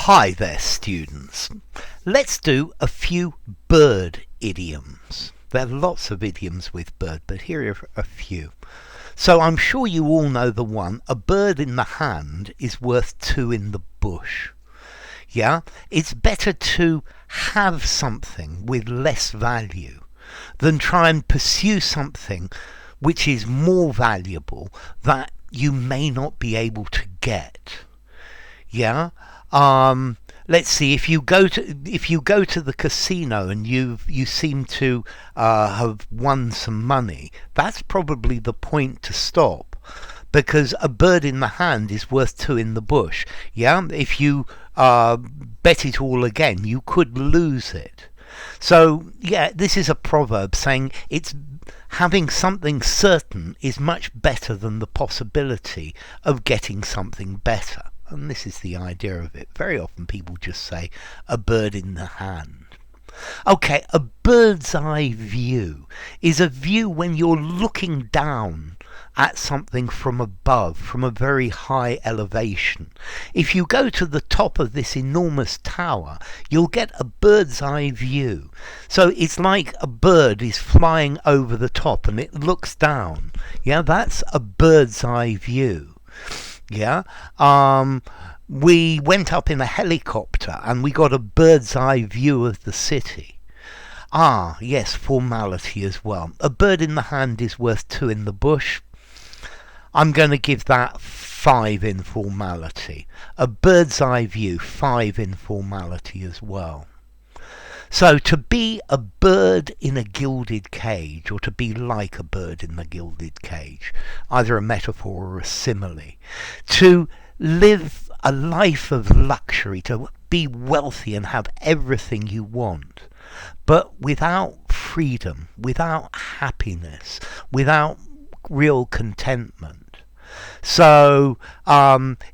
Hi there, students. Let's do a few bird idioms. There are lots of idioms with bird, but here are a few. So I'm sure you all know the one, a bird in the hand is worth two in the bush. Yeah, it's better to have something with less value than try and pursue something which is more valuable that you may not be able to get. Yeah. Let's see. If you go to the casino and you seem to have won some money, that's probably the point to stop, because a bird in the hand is worth two in the bush. Yeah. If you bet it all again, you could lose it. So yeah, this is a proverb saying it's having something certain is much better than the possibility of getting something better. And this is the idea of it. Very often people just say a bird in the hand. Okay, a bird's eye view is a view when you're looking down at something from above, from a very high elevation. If you go to the top of this enormous tower, you'll get a bird's eye view. So it's like a bird is flying over the top and it looks down. Yeah, that's a bird's eye view. Yeah, we went up in a helicopter and we got a bird's eye view of the city. Ah, yes, formality as well. A bird in the hand is worth two in the bush. I'm going to give that 5 in formality. A bird's eye view, 5 in formality as well. So to be a bird in a gilded cage, or to be like a bird in the gilded cage, either a metaphor or a simile, to live a life of luxury, to be wealthy and have everything you want, but without freedom, without happiness, without real contentment. So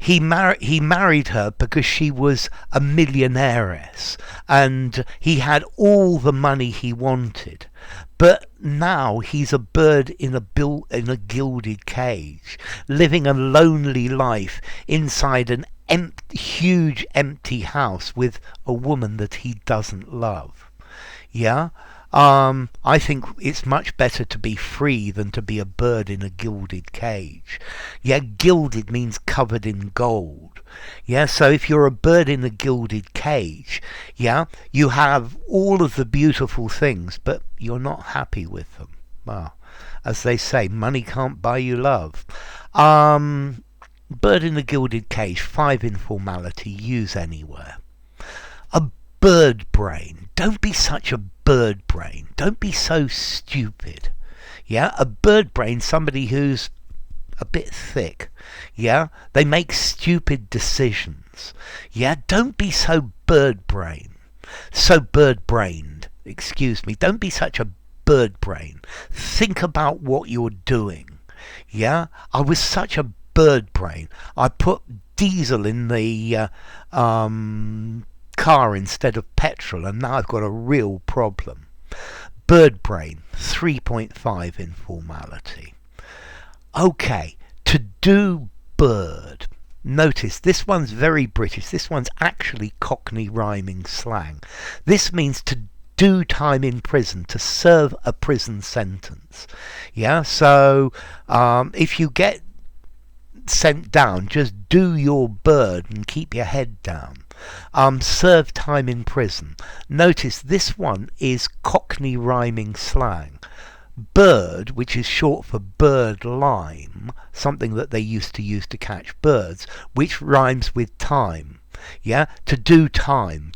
he married her because she was a millionairess and he had all the money he wanted. But now he's a bird in a gilded cage, living a lonely life inside an huge empty house with a woman that he doesn't love. Yeah? I think it's much better to be free than to be a bird in a gilded cage. Yeah, gilded means covered in gold. Yeah, so if you're a bird in a gilded cage, yeah, you have all of the beautiful things, but you're not happy with them. Well, as they say, money can't buy you love. Bird in a gilded cage, 5 in formality, use anywhere. A bird brain. Don't be such a bird brain. Don't be so stupid. Yeah, a bird brain, somebody who's a bit thick. Yeah, they make stupid decisions. Yeah, don't be so bird brain. So bird brained. Excuse me. Don't be such a bird brain. Think about what you're doing. Yeah, I was such a bird brain. I put diesel in the car instead of petrol, and now I've got a real problem. Bird brain, 3.5 in formality. Okay, to do bird. Notice this one's very British. This one's actually Cockney rhyming slang. This means to do time in prison, to serve a prison sentence. Yeah, so if you get sent down, just do your bird and keep your head down. Serve time in prison. Notice this one is Cockney rhyming slang. Bird, which is short for bird lime, something that they used to use to catch birds, which rhymes with time. Yeah, to do time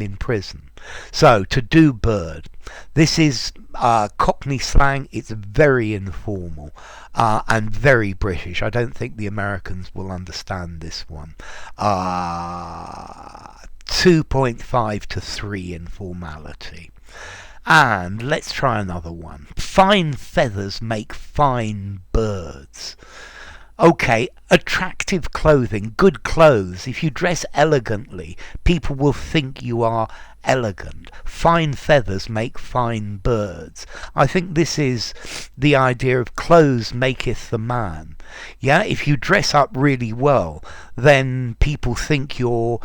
in prison. So to do bird. This is Cockney slang. It's very informal and very British. I don't think the Americans will understand this one. 2.5 to 3 in formality. And let's try another one. Fine feathers make fine birds. Okay, attractive clothing, good clothes. If you dress elegantly, people will think you are elegant. Fine feathers make fine birds. I think this is the idea of clothes maketh the man. Yeah, if you dress up really well, then people think you're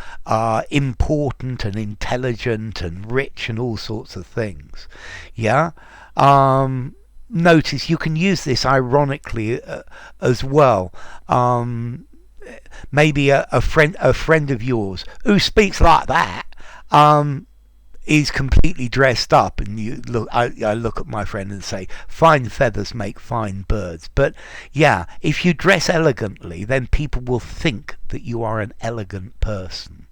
important and intelligent and rich and all sorts of things. Yeah. Notice you can use this ironically as well. Maybe a friend of yours who speaks like that is completely dressed up, and you look. I look at my friend and say, "Fine feathers make fine birds." But yeah, if you dress elegantly, then people will think that you are an elegant person.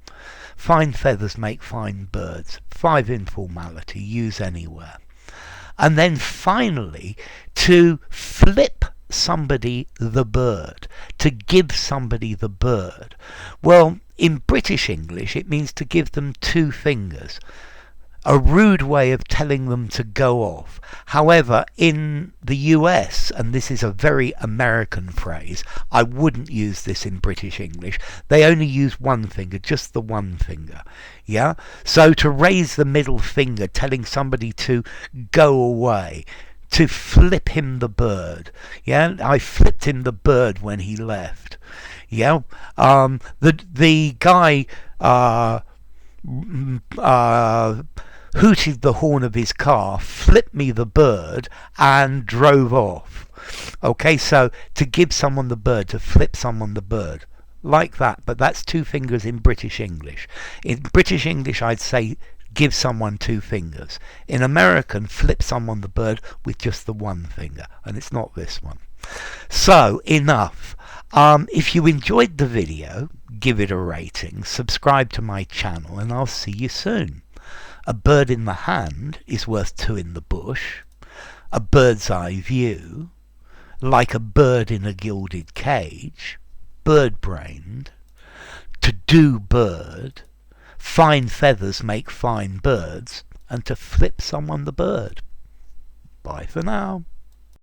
Fine feathers make fine birds. 5 informality, use anywhere. And then finally, to flip somebody the bird, to give somebody the bird. Well, in British English, it means to give them 2 fingers. A rude way of telling them to go off. However, in the US, and this is a very American phrase, I wouldn't use this in British English. They only use 1 finger, just the 1 finger. Yeah? So to raise the middle finger, telling somebody to go away, to flip him the bird. Yeah? I flipped him the bird when he left. Yeah? The guy hooted the horn of his car, flipped me the bird, and drove off. Okay, so to give someone the bird, to flip someone the bird, like that, but that's 2 fingers in British English. In British English, I'd say give someone 2 fingers. In American, flip someone the bird with just the 1 finger, and it's not this one. So, enough. If you enjoyed the video, give it a rating, subscribe to my channel, and I'll see you soon. A bird in the hand is worth 2 in the bush. A bird's eye view, like a bird in a gilded cage, bird-brained, to do bird, fine feathers make fine birds, and to flip someone the bird. Bye for now.